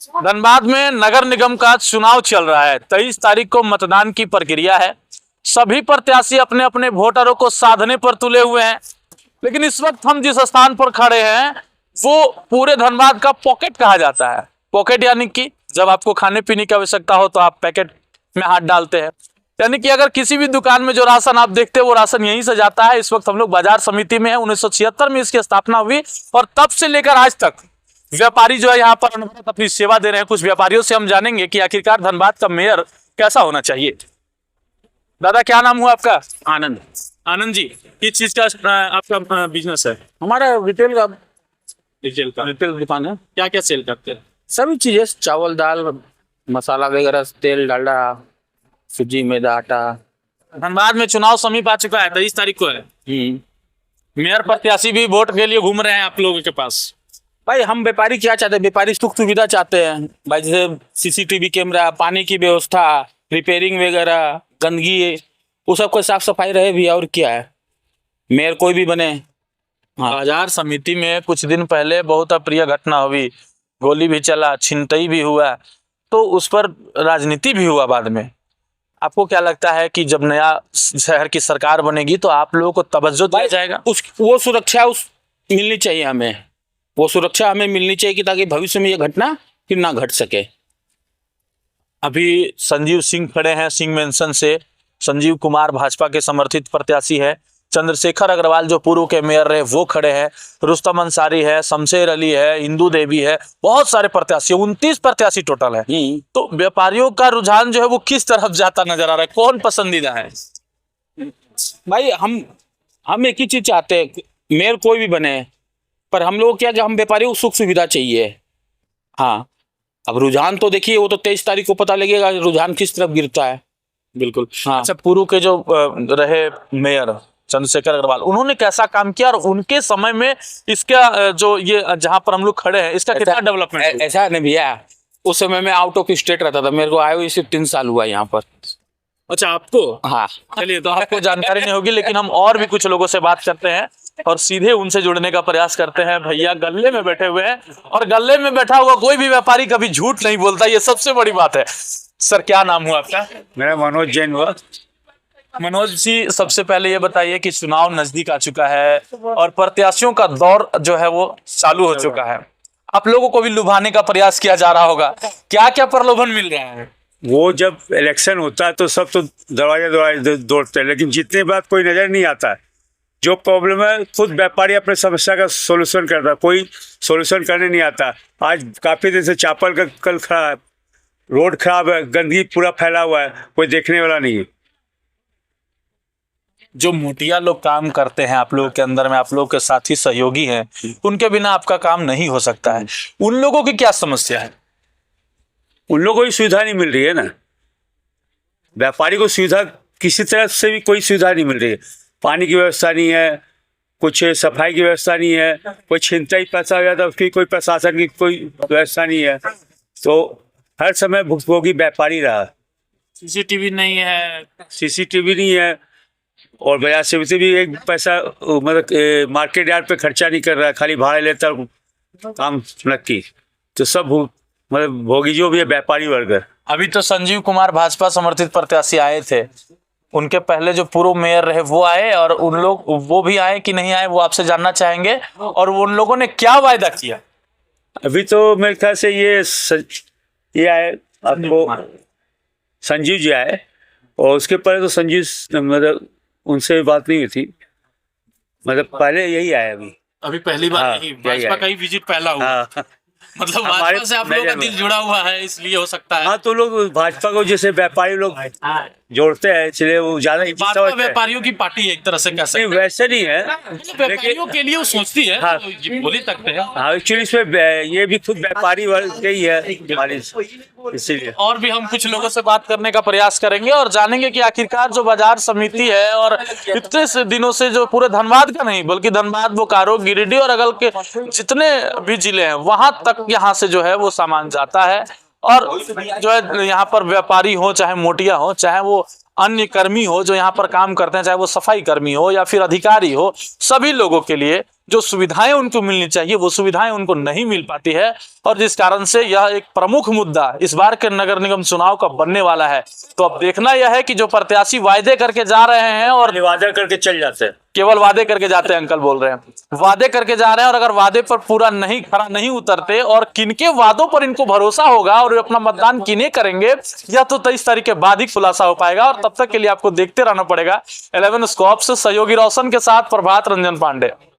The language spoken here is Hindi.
धनबाद में नगर निगम का चुनाव चल रहा है। 23 तारीख को मतदान की प्रक्रिया है। सभी प्रत्याशी अपने अपने वोटरों को साधने पर तुले हुए हैं। लेकिन इस वक्त हम जिस स्थान पर खड़े हैं वो पूरे धनबाद का पॉकेट कहा जाता है। पॉकेट यानी कि जब आपको खाने पीने की आवश्यकता हो तो आप पैकेट में हाथ डालते हैं। यानी कि अगर किसी भी दुकान में जो राशन आप देखते हैं वो राशन यहीं से जाता है। इस वक्त हम लोग बाजार समिति में है। 1976 में इसकी स्थापना हुई और तब से लेकर आज तक व्यापारी जो है यहाँ पर अनवरत अपनी सेवा दे रहे हैं। कुछ व्यापारियों से हम जानेंगे कि आखिरकार धनबाद का मेयर कैसा होना चाहिए। दादा क्या नाम हुआ आपका? आनंद। आनंद जी, किस चीज का आपका बिजनेस है? हमारा रिटेल का रिटेल दुकान है। क्या क्या सेल करते हैं? सभी चीजें, चावल दाल मसाला वगैरह, तेल डालडा सूजी मैदा आटा। धनबाद में चुनाव समीप आ चुका है, 23 तारीख को है। मेयर प्रत्याशी भी वोट के लिए घूम रहे हैं आप लोगों के पास। भाई हम व्यापारी क्या चाहते हैं? व्यापारी सुख सुविधा चाहते हैं भाई, जैसे सीसीटीवी कैमरा, पानी की व्यवस्था, रिपेयरिंग वगैरह, गंदगी, वो सब को साफ सफाई रहे भी। और क्या है, मेयर कोई भी बने। बाजार समिति में कुछ दिन पहले बहुत अप्रिय घटना हुई, गोली भी चला, छिनतई भी हुआ, तो उस पर राजनीति भी हुआ बाद में। आपको क्या लगता है कि जब नया शहर की सरकार बनेगी तो आप लोगों को तवज्जो दिया जाएगा? वो सुरक्षा मिलनी चाहिए हमें। वो सुरक्षा हमें मिलनी चाहिए कि ताकि भविष्य में ये घटना फिर ना घट सके। अभी संजीव सिंह खड़े हैं सिंह मेंशन से। संजीव कुमार भाजपा के समर्थित प्रत्याशी है। चंद्रशेखर अग्रवाल जो पूर्व के मेयर रहे वो खड़े हैं। रुस्तम अंसारी है, शमशेर अली है, इंदू देवी है, बहुत सारे प्रत्याशी, 29 प्रत्याशी टोटल है। तो व्यापारियों का रुझान जो है वो किस तरफ जाता नजर आ रहा है? कौन पसंदीदा है? भाई हम एक ही चीज चाहते हैं, मेयर कोई भी बने, पर हम लोग क्या कि हम व्यापारियों को सुख सुविधा चाहिए। हाँ, अब रुझान तो देखिए, वो तो 23 तारीख को पता लगेगा रुझान किस तरफ गिरता है। बिल्कुल। हाँ। अच्छा, पूर्व के जो रहे मेयर चंद्रशेखर अग्रवाल, उन्होंने कैसा काम किया और उनके समय में इसका जो ये जहां पर हम लोग खड़े हैं इसका कितना डेवलपमेंट? ऐसा नहीं भैया, उस समय मैं आउट ऑफ स्टेट रहता था, मेरे को आए हुए सिर्फ 3 साल हुआ यहाँ पर। अच्छा, आपको? हाँ। चलिए, तो आपको जानकारी नहीं होगी, लेकिन हम और भी कुछ लोगों से बात करते हैं और सीधे उनसे जुड़ने का प्रयास करते हैं। भैया गल्ले में बैठे हुए हैं और गल्ले में बैठा हुआ कोई भी व्यापारी कभी झूठ नहीं बोलता, ये सबसे बड़ी बात है। सर क्या नाम हुआ आपका? मेरा मनोज जैन हुआ। मनोज जी, सबसे पहले ये बताइए कि चुनाव नजदीक आ चुका है और प्रत्याशियों का दौर जो है वो चालू हो चुका है। आप लोगों को भी लुभाने का प्रयास किया जा रहा होगा, क्या क्या प्रलोभन मिल रहा है? वो जब इलेक्शन होता है तो सब तो दरवाजे दौड़ते हैं, लेकिन जितने बात कोई नजर नहीं आता है। जो प्रॉब्लम है खुद व्यापारी अपने समस्या का सोल्यूशन करता है, कोई सोल्यूशन करने नहीं आता। आज काफी दिन से चापल का कल खड़ा है, रोड खराब है, गंदगी पूरा फैला हुआ है, कोई देखने वाला नहीं है। जो मोटिया लोग काम करते हैं आप लोगों के अंदर में, आप लोगों के साथी सहयोगी हैं, उनके बिना आपका काम नहीं हो सकता है। उन लोगों की क्या समस्या है? उन लोगों को भी सुविधा नहीं मिल रही है ना। व्यापारी को सुविधा किसी तरह से भी कोई सुविधा नहीं मिल रही है। पानी की व्यवस्था नहीं है, कुछ सफाई की व्यवस्था नहीं है, कोई छिनताई पैसा हो जाता है उसकी कोई प्रशासन की कोई व्यवस्था नहीं है। तो हर समय भुगतान व्यापारी रहा। सीसीटीवी नहीं है, सीसीटीवी नहीं है और बाजार समिति भी एक पैसा मतलब मार्केट यार्ड पे खर्चा नहीं कर रहा है, खाली भाड़े लेता काम नक्की। तो सब मतलब भोगी जो भी है व्यापारी वर्ग है। अभी तो संजीव कुमार भाजपा समर्थित प्रत्याशी आए थे, उनके पहले जो पूर्व मेयर रहे वो आए, और उन लोग वो भी आए कि नहीं आए वो आपसे जानना चाहेंगे। और उन लोगों ने क्या वायदा किया? अभी तो मेरे ख्याल से ये आए आपको संजीव जी आए, और उसके पहले तो संजीव मतलब उनसे बात नहीं हुई थी, मतलब पहले यही आया। अभी पहली बार? हाँ, नहीं, भाजपा का ही विजिट पहला हुआ। हाँ। मतलब भाजपा से आप लोगों का दिल जुड़ा हुआ है इसलिए हो सकता है। हाँ, तो लोग भाजपा को जैसे व्यापारी लोग जोड़ते हैं, इसलिए वो ज्यादा भाजपा व्यापारियों की पार्टी है एक तरह से, कैसे? वैसे नहीं है, व्यापारियों के लिए वो सोचती है। हाँ, तो बोल ही सकते हैं। हाँ, एक्चुअली इसमें ये भी खुद व्यापारी वर्ग के ही है, इसीलिए। और भी हम कुछ लोगों से बात करने का प्रयास करेंगे और जानेंगे कि आखिरकार जो बाजार समिति है और इतने से दिनों से जो पूरे धनबाद का नहीं बल्कि धनबाद, बोकारो, गिरिडीह और अगल के जितने भी जिले हैं वहां तक यहाँ से जो है वो सामान जाता है। और जो है यहाँ पर व्यापारी हो, चाहे मोटिया हो, चाहे वो अन्य कर्मी हो जो यहाँ पर काम करते हैं, चाहे वो सफाई कर्मी हो या फिर अधिकारी हो, सभी लोगों के लिए जो सुविधाएं उनको मिलनी चाहिए वो सुविधाएं उनको नहीं मिल पाती है, और जिस कारण से यह एक प्रमुख मुद्दा इस बार के नगर निगम चुनाव का बनने वाला है। तो अब देखना यह है कि जो प्रत्याशी वायदे करके जा रहे हैं और वादा करके चल जाते हैं, केवल वादे करके जाते हैं, अंकल बोल रहे हैं वादे करके जा रहे हैं, और अगर वादे पर पूरा नहीं खरा नहीं उतरते और किनके वादों पर इनको भरोसा होगा और अपना मतदान किन्हें करेंगे, यह तो 23 तारीख के बाद ही खुलासा हो पाएगा। और तब तक के लिए आपको देखते रहना पड़ेगा 11 स्कॉप से सहयोगी रोशन के साथ प्रभात रंजन पांडे।